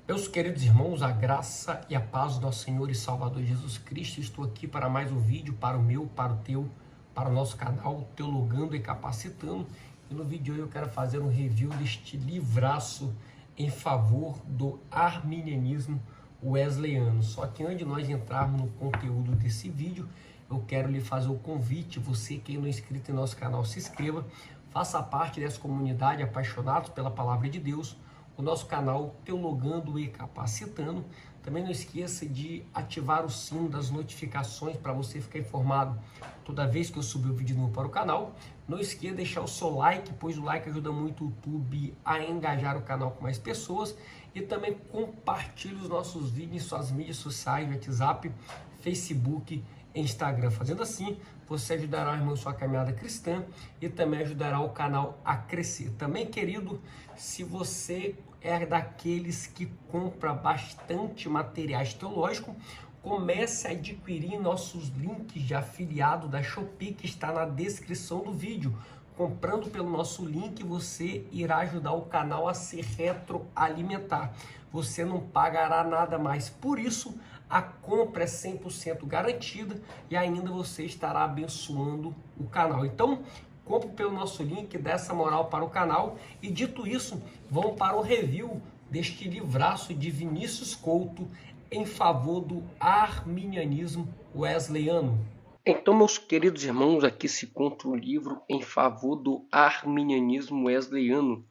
Meus queridos irmãos, a graça e a paz do nosso Senhor e Salvador Jesus Cristo, estou aqui para mais um vídeo, para o meu, para o teu, para o nosso canal Teologando e Capacitando. E no vídeo de hoje eu quero fazer um review deste livraço em favor do arminianismo wesleyano. Só que antes de nós entrarmos no conteúdo desse vídeo, eu quero lhe fazer o convite, você que não é inscrito em nosso canal, se inscreva, faça parte dessa comunidade apaixonados pela palavra de Deus, o nosso canal Teologando e Capacitando. Também não esqueça de ativar o sino das notificações para você ficar informado toda vez que eu subir o vídeo novo para o canal. Não esqueça de deixar o seu like, pois o like ajuda muito o YouTube a engajar o canal com mais pessoas. E também compartilhe os nossos vídeos em suas mídias sociais, WhatsApp, Facebook e Instagram. Fazendo assim, você ajudará o irmão em sua caminhada cristã e também ajudará o canal a crescer. Também, querido, se você é daqueles que compra bastante materiais teológicos, comece a adquirir nossos links de afiliado da Shopee, que está na descrição do vídeo. Comprando pelo nosso link, você irá ajudar o canal a se retroalimentar. Você não pagará nada mais. Por isso, a compra é 100% garantida e ainda você estará abençoando o canal. Então, compre pelo nosso link, dê essa moral para o canal. E dito isso, vamos para o review deste livraço de Vinícius Couto em favor do arminianismo wesleyano. Então, meus queridos irmãos, aqui se conta o livro em favor do arminianismo wesleyano,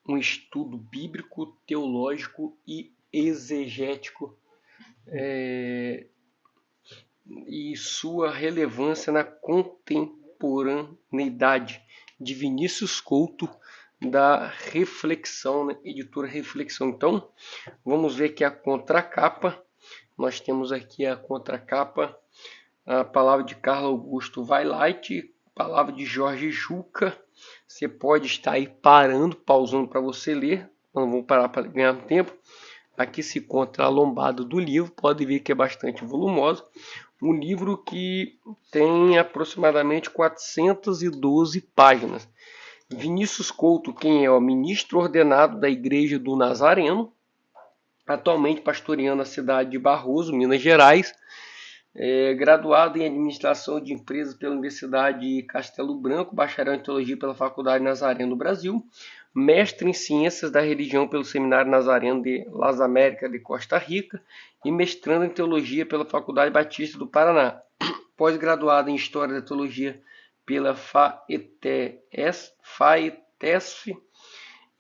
um estudo bíblico, teológico e exegético e sua relevância na contemporaneidade, de Vinícius Couto, da Reflexão, né? Editora Reflexão. Então, vamos ver aqui a contracapa. Nós temos aqui a contracapa, a palavra de Carlos Augusto Vailate, palavra de Jorge Juca. Você pode estar aí pausando para você ler. Não vamos parar para ganhar tempo. Aqui se encontra a lombada do livro, pode ver que é bastante volumoso. Um livro que tem aproximadamente 412 páginas. Vinícius Couto, quem é o ministro ordenado da Igreja do Nazareno, atualmente pastoreando a cidade de Barroso, Minas Gerais, graduado em administração de empresas pela Universidade Castelo Branco, bacharel em teologia pela Faculdade Nazareno do Brasil, mestre em ciências da religião pelo Seminário Nazareno de Las Américas de Costa Rica e mestrando em teologia pela Faculdade Batista do Paraná, pós-graduado em história da teologia pela FAETESF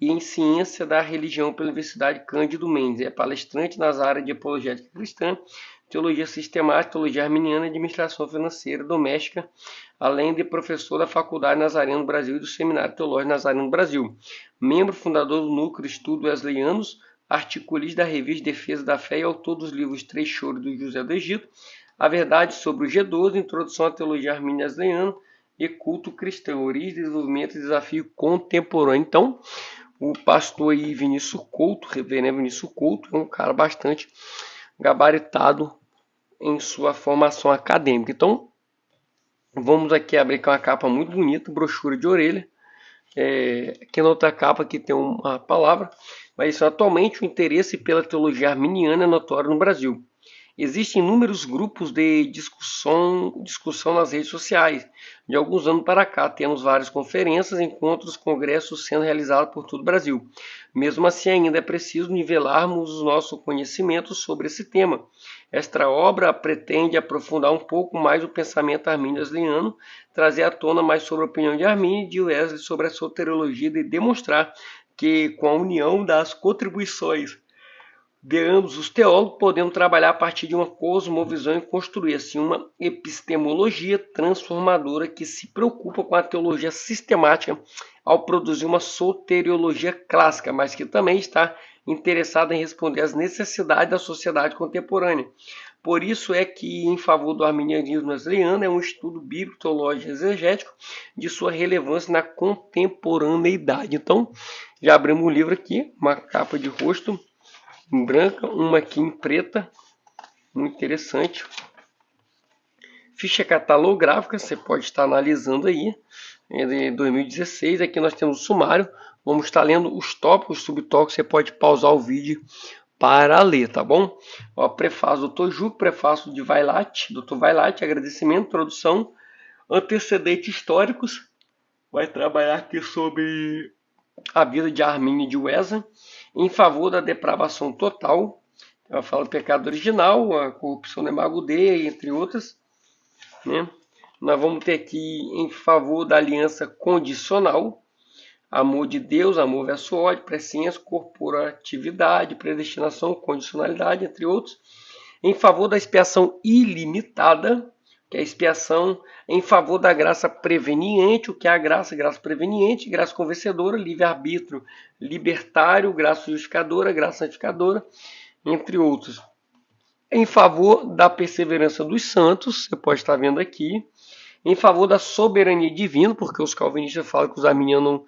e em ciência da religião pela Universidade Cândido Mendes. É palestrante nas áreas de apologética cristã, teologia sistemática, teologia arminiana e administração financeira doméstica, além de professor da Faculdade Nazareno do Brasil e do Seminário Teológico Nazareno do Brasil. Membro fundador do Núcleo de Estudos Wesleyanos, articulista da Revista Defesa da Fé e autor dos livros Três Choros do José do Egito, A Verdade sobre o G12, Introdução à Teologia Armínea Wesleyana e Culto Cristão, Origem, Desenvolvimento e Desafio Contemporâneo. Então, o pastor aí, Vinícius Couto, reverendo Vinícius Couto, é um cara bastante gabaritado em sua formação acadêmica. Então, vamos aqui abrir com uma capa muito bonita, brochura de orelha. Aqui na outra capa aqui tem uma palavra, mas atualmente o interesse pela teologia arminiana é notório no Brasil. Existem inúmeros grupos de discussão nas redes sociais. De alguns anos para cá, temos várias conferências, encontros, congressos sendo realizados por todo o Brasil. Mesmo assim, ainda é preciso nivelarmos o nosso conhecimento sobre esse tema. Esta obra pretende aprofundar um pouco mais o pensamento armínio-wesleyano, trazer à tona mais sobre a opinião de Armínio e de Wesley sobre a soteriologia e demonstrar que, com a união das contribuições de ambos os teólogos, podemos trabalhar a partir de uma cosmovisão e construir assim uma epistemologia transformadora que se preocupa com a teologia sistemática ao produzir uma soteriologia clássica, mas que também está interessada em responder às necessidades da sociedade contemporânea. Por isso é que, em favor do arminianismo wesleyano, é um estudo bíblico, teológico e exegético de sua relevância na contemporaneidade. Então, já abrimos o livro aqui, uma capa de rosto em branca, uma aqui em preta, muito interessante. Ficha catalográfica, você pode estar analisando aí, é de 2016. Aqui nós temos o sumário, vamos estar lendo os tópicos, subtópicos. Você pode pausar o vídeo para ler, tá bom? Ó, prefácio do Dr. Juca, prefácio de Vailate, Dr. Vailate, agradecimento, introdução, antecedentes históricos, vai trabalhar aqui sobre a vida de Armínio de Wesley, em favor da depravação total, ela fala do pecado original, a corrupção da Magudeia, entre outras, né? Nós vamos ter aqui em favor da aliança condicional, amor de Deus, amor versus ódio, presciência, corporatividade, predestinação, condicionalidade, entre outros. Em favor da expiação ilimitada, que é a expiação em favor da graça preveniente, o que é a graça? Graça preveniente, graça convencedora, livre-arbítrio libertário, graça justificadora, graça santificadora, entre outros. Em favor da perseverança dos santos, você pode estar vendo aqui. Em favor da soberania divina, porque os calvinistas falam que os arminianos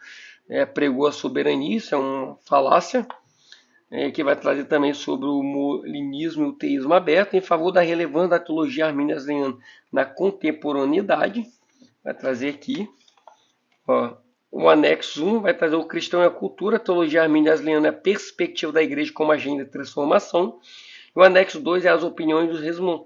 pregou a soberania, isso é uma falácia, que vai trazer também sobre o molinismo e o teísmo aberto, em favor da relevância da teologia arminiana na contemporaneidade, vai trazer aqui, ó, o anexo 1 vai trazer o cristão e a cultura, a teologia arminiana é a perspectiva da igreja como agenda de transformação. O anexo 2 é as opiniões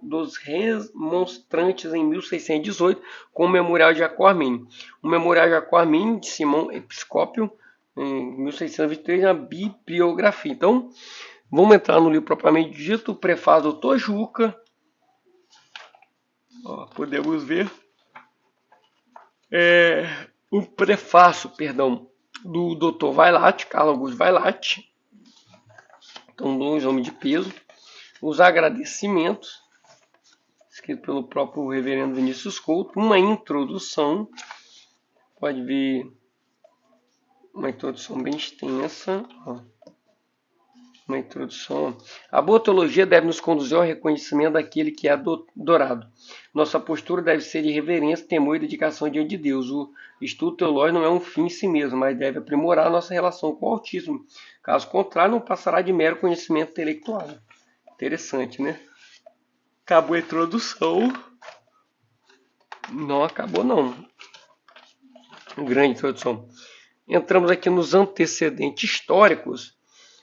dos remonstrantes em 1618, com o Memorial de Jacó Armínio. O Memorial de Jacó Armínio, de Simão Episcópio, em 1623, é uma bibliografia. Então, vamos entrar no livro propriamente dito, o prefácio do Dr. Juca. Ó, podemos ver. O prefácio, do Dr. Vailate, Carlos Augusto Vailate. Então, dois homens de peso. Os agradecimentos, escrito pelo próprio reverendo Vinícius Couto, uma introdução, pode ver uma introdução bem extensa, ó. Uma introdução. A boa teologia deve nos conduzir ao reconhecimento daquele que é adorado. Nossa postura deve ser de reverência, temor e dedicação diante de Deus. O estudo teológico não é um fim em si mesmo, mas deve aprimorar nossa relação com o Altíssimo. Caso contrário, não passará de mero conhecimento intelectual. Interessante, né? Acabou a introdução. Não acabou, não. Grande introdução. Entramos aqui nos antecedentes históricos.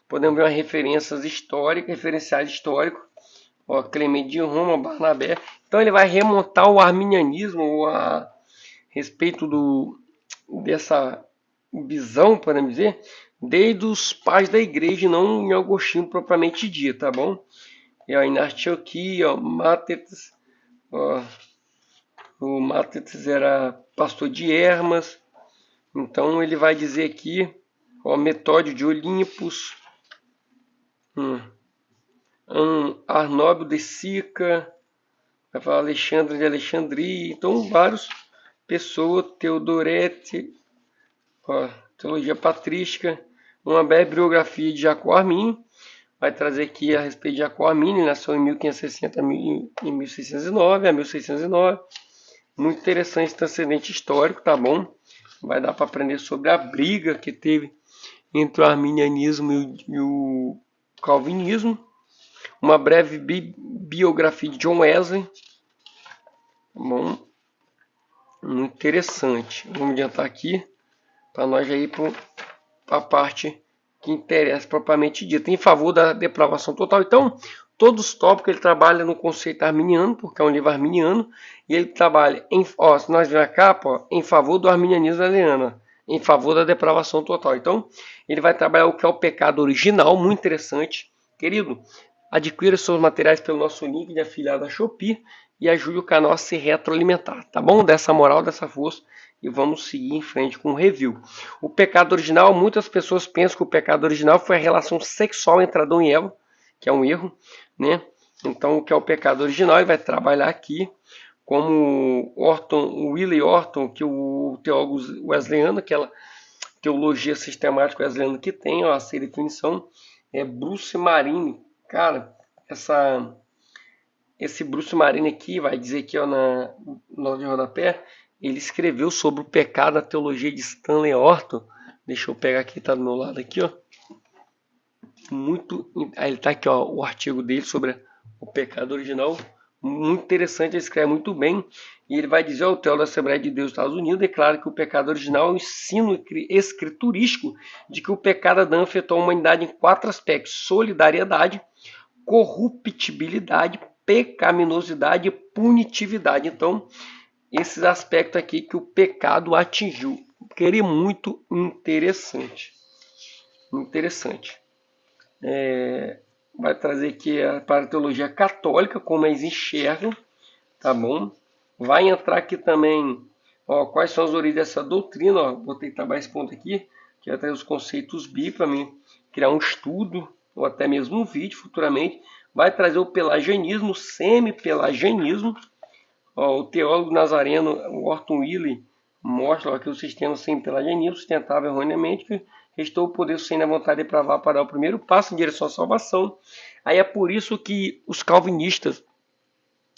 Podemos ver referenciais históricos. Ó, Clemente de Roma, Barnabé. Então ele vai remontar o arminianismo a respeito dessa visão, podemos dizer, desde os pais da igreja, não em Agostinho propriamente dito, tá bom? E aí na Antioquia, ó, Mátetes, ó, o Mátetes era pastor de Hermas, então ele vai dizer aqui, ó, Metódio de Olímpos, Arnóbio de Sica, vai falar Alexandre de Alexandria, então várias pessoas, Teodorete, ó, teologia patrística, uma breve biografia de Jacó Armínio, vai trazer aqui a respeito de Jacó Armínio, ele nasceu em 1560 em 1609 a 1609, muito interessante esse antecedente histórico, tá bom? Vai dar para aprender sobre a briga que teve entre o arminianismo e o calvinismo, uma breve biografia de John Wesley, tá bom? Muito interessante. Vamos adiantar aqui para nós já ir para a parte que interessa propriamente dita, em favor da depravação total. Então, todos os tópicos ele trabalha no conceito arminiano, porque é um livro arminiano, e ele trabalha, se nós vemos a capa, ó, em favor do arminianismo ariano, em favor da depravação total. Então, ele vai trabalhar o que é o pecado original, muito interessante. Querido, adquira seus materiais pelo nosso link de afiliado da Shopee e ajude o canal a se retroalimentar, tá bom? Dessa moral, dessa força, e vamos seguir em frente com o review. O pecado original, muitas pessoas pensam que o pecado original foi a relação sexual entre Adão e Eva, que é um erro, né? Então, o que é o pecado original, ele vai trabalhar aqui como Willie Orton, que o teólogo wesleyano, aquela teologia sistemática wesleyana que tem, ó, essa definição, é Bruce Marini. Cara, esse Bruce Marini aqui, vai dizer aqui ó, na nota de rodapé, ele escreveu sobre o pecado na teologia de Stanley Orton. Deixa eu pegar aqui, tá do meu lado aqui, ó. Aí ele tá aqui, ó, o artigo dele sobre o pecado original, muito interessante, ele escreve muito bem, e ele vai dizer: o teólogo da Assembleia de Deus dos Estados Unidos declara que o pecado original é um ensino escriturístico de que o pecado Adão afetou a humanidade em 4 aspectos: solidariedade, corruptibilidade, pecaminosidade e punitividade. Então, esses aspectos aqui que o pecado atingiu. Queria muito interessante. Interessante. Vai trazer aqui para a teologia católica, como eles enxergam, tá bom? Vai entrar aqui também, ó, quais são as origens dessa doutrina, ó, vou tentar mais esse ponto aqui, que vai trazer os conceitos bíblicos para mim criar um estudo, ou até mesmo um vídeo futuramente. Vai trazer o pelagianismo, o semi-pelagianismo. Ó, o teólogo nazareno Orton Willie mostra que o sistema semi-pelagianismo sustentava erroneamente que restou o poder sem a vontade de depravar para dar o primeiro passo em direção à salvação. Aí é por isso que os calvinistas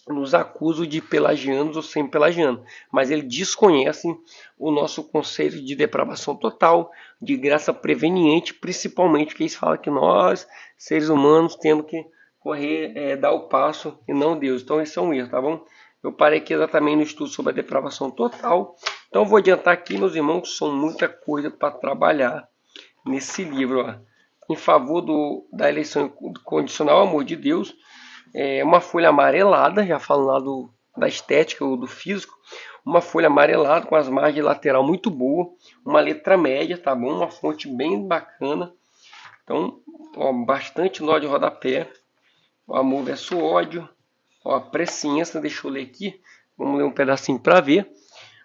nos acusam de pelagianos ou semi-pelagianos, mas eles desconhecem o nosso conceito de depravação total, de graça preveniente, principalmente porque eles falam que nós, seres humanos, temos que correr, dar o passo e não Deus. Então isso é um erro, tá bom? Eu parei aqui exatamente no estudo sobre a depravação total. Então vou adiantar aqui, meus irmãos, que são muita coisa para trabalhar nesse livro, ó. Em favor da eleição condicional, amor de Deus. Uma folha amarelada, já falando lá da estética ou do físico, uma folha amarelada com as margens lateral muito boa, uma letra média, tá bom? Uma fonte bem bacana. Então, ó, bastante nó de rodapé. O amor versus ódio. Ó, a presciência, deixa eu ler aqui. Vamos ler um pedacinho para ver.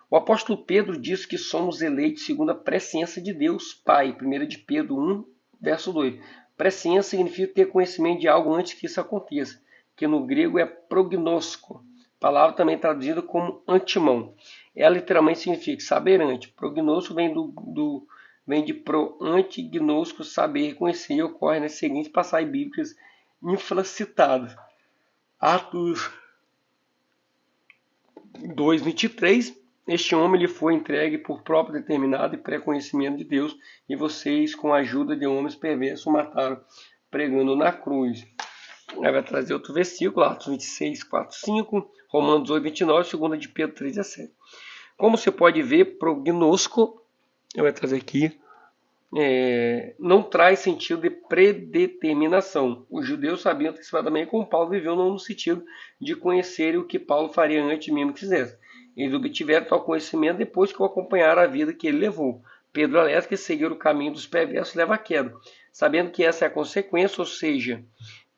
O apóstolo Pedro diz que somos eleitos segundo a presciência de Deus Pai. 1 de Pedro 1, verso 2. Presciência significa ter conhecimento de algo antes que isso aconteça, que no grego é prognosko, palavra também traduzida como antemão. Ela literalmente significa saber antes. Prognosko vem de pro, ante, gnosco, saber, conhecer, e ocorre nas seguintes passagens bíblicas infracitadas. Atos 2, 23. Este homem lhe foi entregue por próprio determinado e pré-conhecimento de Deus, e vocês, com a ajuda de homens perversos, o mataram, pregando na cruz. Aí vai trazer outro versículo, Atos 26, 4, 5, Romanos 8, 29, 2 de Pedro 3, 17. Como você pode ver, prognosco, eu vou trazer aqui, não traz sentido de predeterminação. Os judeus sabiam antecipadamente como Paulo viveu, não no sentido de conhecerem o que Paulo faria antes mesmo que fizesse. Eles obtiveram tal conhecimento depois que o acompanharam a vida que ele levou. Pedro alerta que seguir o caminho dos perversos leva à queda. Sabendo que essa é a consequência, ou seja,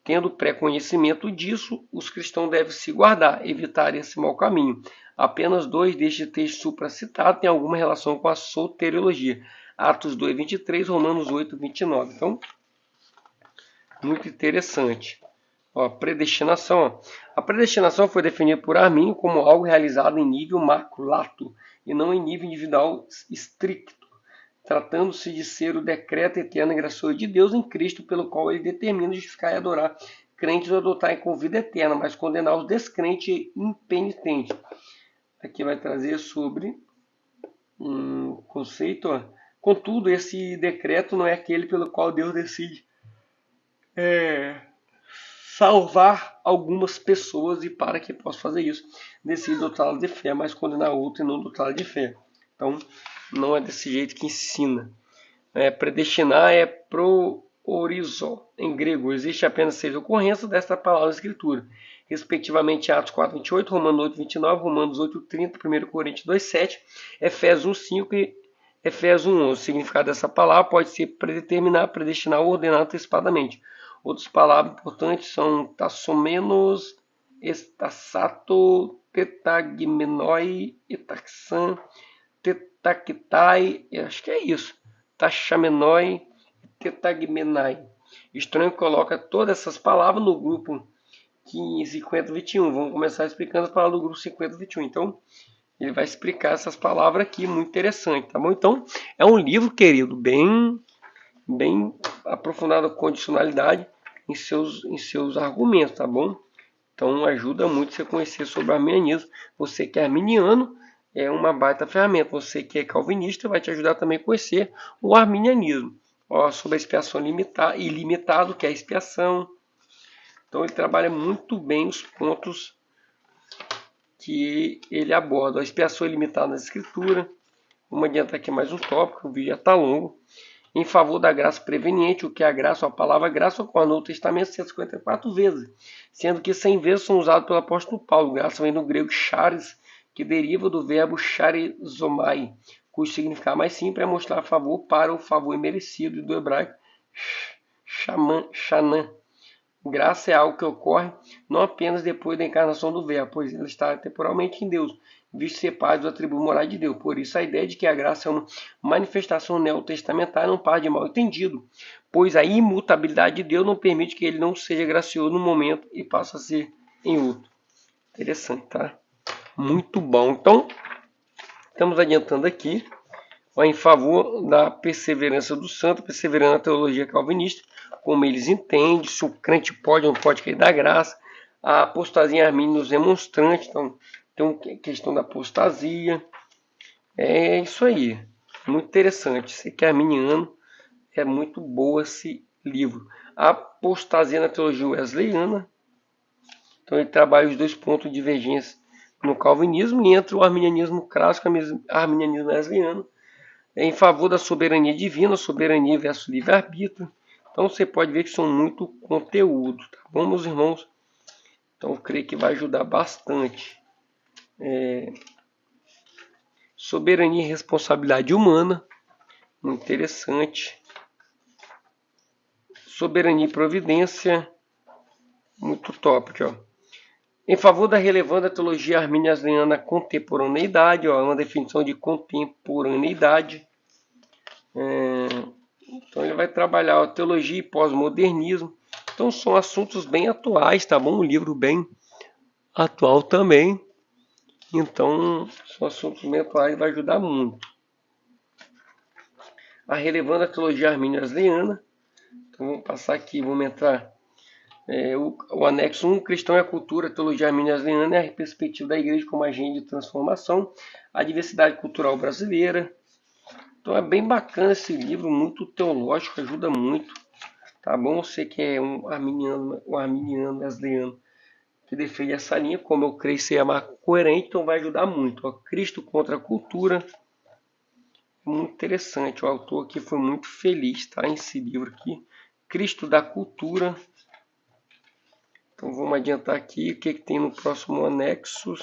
tendo pré-conhecimento disso, os cristãos devem se guardar, evitar esse mau caminho. Apenas 2 destes textos supracitados têm alguma relação com a soteriologia. Atos 2, 23, Romanos 8, 29. Então, muito interessante. Ó, predestinação. Ó. A predestinação foi definida por Arminio como algo realizado em nível maculato e não em nível individual estricto, tratando-se de ser o decreto eterno e gracioso de Deus em Cristo, pelo qual ele determina justificar e adorar crentes ou adotar com vida eterna, mas condenar os descrentes e impenitentes. Aqui vai trazer sobre um conceito. Ó. Contudo, esse decreto não é aquele pelo qual Deus decide salvar algumas pessoas, e para que possa fazer isso, decide dotá-las de fé, mas condenar outro e não dotá-las de fé. Então, não é desse jeito que ensina. Predestinar é proorizo. Em grego, existe apenas 6 ocorrências desta palavra na Escritura, respectivamente Atos 4, 28, Romanos 8, 29, Romanos 8, 30, 1 Coríntios 2, 7, Efésios 1, 5 e Efésios 1, 11. O significado dessa palavra pode ser predeterminar, predestinar ou ordenar antecipadamente. Outras palavras importantes são tassomenos, estasato, tetagmenoi, etaxan, tetactai, acho que é isso, taxamenoi e tetagmenai. Estranho coloca todas essas palavras no grupo 15, 50, 21. Vamos começar explicando as palavras do grupo 50, 21. Então, ele vai explicar essas palavras aqui, muito interessante, tá bom? Então, é um livro, querido, bem aprofundado a condicionalidade em seus argumentos, tá bom? Então, ajuda muito você conhecer sobre o arminianismo. Você que é arminiano, é uma baita ferramenta. Você que é calvinista, vai te ajudar também a conhecer o arminianismo. Ó, sobre a expiação ilimitada, que é a expiação. Então, ele trabalha muito bem os pontos que ele aborda. A expiação ilimitada na Escritura. Vamos adiantar aqui mais um tópico, o vídeo já está longo. Em favor da graça preveniente, o que é a graça, a palavra graça ocorre no Novo Testamento 154 vezes, sendo que 100 vezes são usadas pelo apóstolo Paulo. Graça vem do grego charis, que deriva do verbo charizomai, cujo significado mais simples é mostrar favor para o favor imerecido, e do hebraico shanan. Graça é algo que ocorre não apenas depois da encarnação do verbo, pois ela está temporalmente em Deus, visto ser parte do atributo moral de Deus. Por isso, a ideia de que a graça é uma manifestação neotestamentária não parte de mal entendido, pois a imutabilidade de Deus não permite que ele não seja gracioso no momento e passe a ser em outro. Interessante, tá? Muito bom. Então, estamos adiantando aqui em favor da perseverança do santo, perseverando na teologia calvinista, como eles entendem, se o crente pode ou não pode cair da graça, a apostasia armínea nos remonstrantes, então tem uma questão da apostasia, é isso aí, muito interessante, você que é arminiano, é muito boa esse livro. A apostasia na teologia wesleyana, então ele trabalha os dois pontos de divergência no calvinismo, e entre o arminianismo clássico e o arminianismo wesleyano, em favor da soberania divina, soberania versus livre-arbítrio. Então você pode ver que são muito conteúdo, tá bom, meus irmãos? Então eu creio que vai ajudar bastante. Soberania e responsabilidade humana, muito interessante. Soberania e providência, muito top aqui, ó. Em favor da relevância da teologia arminiana wesleyana contemporaneidade, ó, uma definição de contemporaneidade. Então ele vai trabalhar a teologia e pós-modernismo. Então são assuntos bem atuais, tá bom? Um livro bem atual também. Então são assuntos bem atuais e vai ajudar muito. A relevância da teologia arminiana wesleyana. Então vamos passar aqui, vamos entrar. O anexo 1, cristão e a cultura, a teologia arminiana wesleyana é a perspectiva da igreja como agente de transformação, a diversidade cultural brasileira. Então é bem bacana esse livro, muito teológico, ajuda muito, tá bom? Você que é um arminiano wesleyano que defende essa linha, como eu creio ser mais coerente, então vai ajudar muito. Ó, Cristo contra a cultura, muito interessante, o autor aqui foi muito feliz, tá? Esse livro aqui, Cristo da cultura. Então vamos adiantar aqui o que tem no próximo anexo,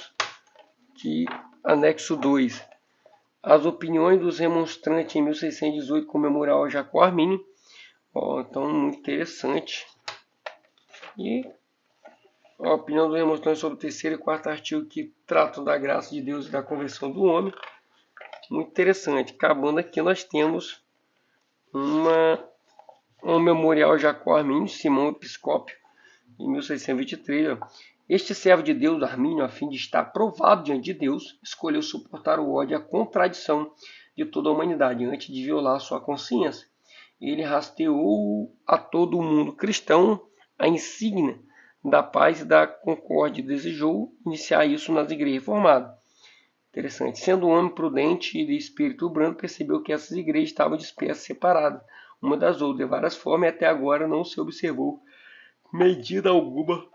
anexo 2. As opiniões dos remonstrantes em 1618 com memorial a Jacó Armínio. Então, muito interessante. E a opinião dos remonstrantes sobre o terceiro e quarto artigo que tratam da graça de Deus e da conversão do homem. Muito interessante. Acabando aqui, nós temos um memorial a Jacó Armínio, Simão Episcópio, em 1623. Este servo de Deus, Armínio, a fim de estar provado diante de Deus, escolheu suportar o ódio e a contradição de toda a humanidade antes de violar sua consciência. Ele rasteou a todo o mundo cristão a insígnia da paz e da concórdia e desejou iniciar isso nas igrejas reformadas. Interessante. Sendo um homem prudente e de espírito brando, percebeu que essas igrejas estavam dispersas, separadas uma das outras, de várias formas, e até agora não se observou medida alguma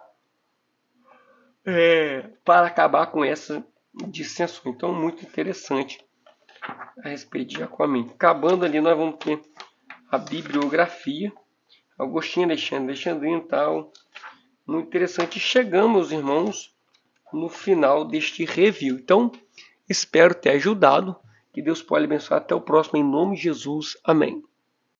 para acabar com essa dissensão. Então, muito interessante a respeito de Jacó Armínio. Acabando ali, nós vamos ter a bibliografia, Agostinho Alexandrino e tal. Muito interessante. Chegamos, irmãos, no final deste review. Então, espero ter ajudado. Que Deus pode abençoar. Até o próximo, em nome de Jesus. Amém.